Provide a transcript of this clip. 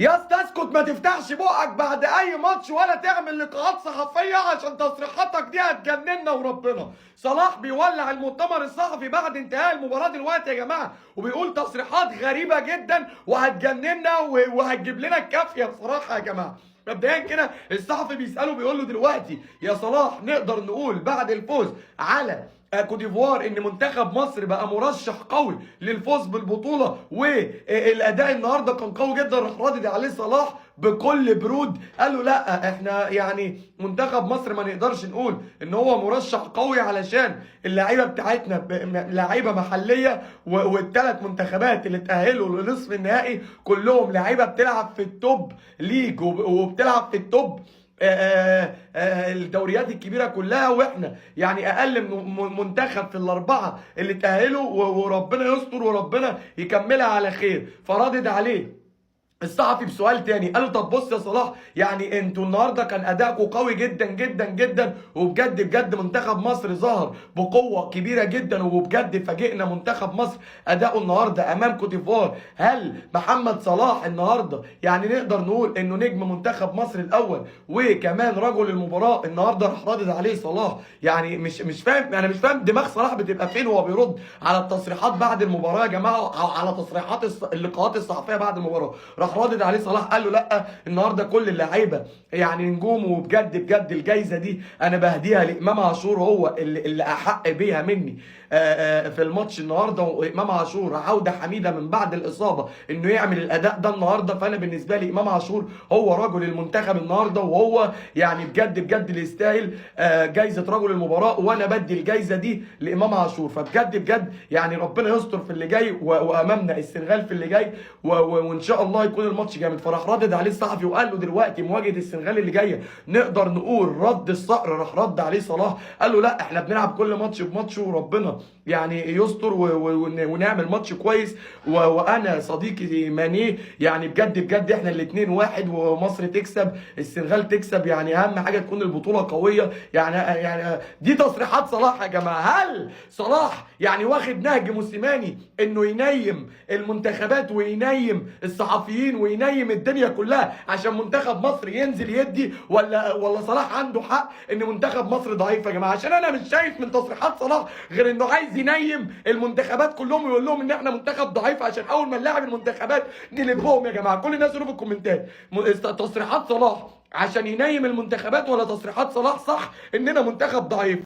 يا اسطى اسكت، ما تفتحش بقك بعد اي ماتش ولا تعمل لقاءات صحفيه عشان تصريحاتك دي هتجننا وربنا. صلاح بيولع المؤتمر الصحفي بعد انتهاء المباراه دلوقتي يا جماعه، وبيقول تصريحات غريبه جدا وهتجننا وهتجيب لنا الكافيه بصراحه يا جماعه. مبدئيا كده الصحفي بيساله بيقول له دلوقتي يا صلاح نقدر نقول بعد الفوز على كوديفوار ان منتخب مصر بقى مرشح قوي للفوز بالبطوله، والاداء النهارده كان قوي جدا. راح رادد عليه صلاح بكل برود، قال له لا احنا يعني منتخب مصر ما نقدرش نقول ان هو مرشح قوي علشان اللعيبه بتاعتنا لعيبه محليه، والثلاث منتخبات اللي تاهلوا لنصف النهائي كلهم لعيبه بتلعب في التوب ليج وبتلعب في التوب الدوريات الكبيره كلها، واحنا يعني اقل من منتخب في الاربعه اللي تاهلوا، وربنا يستر وربنا يكملها على خير. فردد عليه الصحفي بسؤال تاني، قال له طب بص يا صلاح، يعني انتوا النهارده كان اداؤكم قوي جدا جدا جدا، وبجد بجد منتخب مصر ظهر بقوه كبيره جدا، وبجد فاجئنا منتخب مصر اداؤه النهارده امام كوت ديفوار. هل محمد صلاح النهارده يعني نقدر نقول انه نجم منتخب مصر الاول وكمان رجل المباراه؟ النهارده راح رادد عليه صلاح. يعني مش فاهم، انا مش فاهم دماغ صلاح بتبقى فين وهو بيرد على التصريحات بعد المباراه يا جماعه، او على تصريحات اللقاءات الصحفيه بعد المباراه. راح رادد عليه صلاح قال له لا النهارده كل اللعيبه يعني نجوم، وبجد بجد الجايزه دي انا بهديها لامام عاشور، هو اللي احق بيها مني في الماتش النهارده. وامام عاشور عوده حميده من بعد الاصابه انه يعمل الاداء ده النهارده، فانا بالنسبه لي امام عاشور هو رجل المنتخب النهارده، وهو يعني بجد بجد اللي يستاهل جايزه رجل المباراه، وانا بدي الجايزه دي لامام عاشور. فبجد بجد يعني ربنا يستر في اللي جاي، وامامنا السنغال في اللي جاي، وان شاء الله يكون الماتش جامد. فراح ردد عليه الصحفي وقال له دلوقتي مواجهه السنغال اللي جايه نقدر نقول رد الصقر. راح رد عليه صلاح قال له لا احنا بنلعب كل ماتش بماتش، وربنا يعني يستر ونعمل ماتش كويس. وانا صديقي ماني يعني بجد بجد احنا الاثنين واحد، ومصر تكسب السنغال تكسب، يعني اهم حاجه تكون البطوله قويه. يعني دي تصريحات صلاح يا جماعه. هل صلاح يعني واخد نهج موسيماني انه ينيم المنتخبات وينيم الصحفيين وينيم الدنيا كلها عشان منتخب مصر ينزل يدي، ولا صلاح عنده حق ان منتخب مصر ضعيف يا جماعه؟ عشان انا مش شايف من تصريحات صلاح غير انه عايز ينيم المنتخبات كلهم ويقول لهم ان احنا منتخب ضعيف عشان اول ما نلاعب المنتخبات نلبهم. يا جماعه كل الناس يقولوا في الكومنتات تصريحات صلاح عشان ينيم المنتخبات، ولا تصريحات صلاح صح اننا منتخب ضعيف؟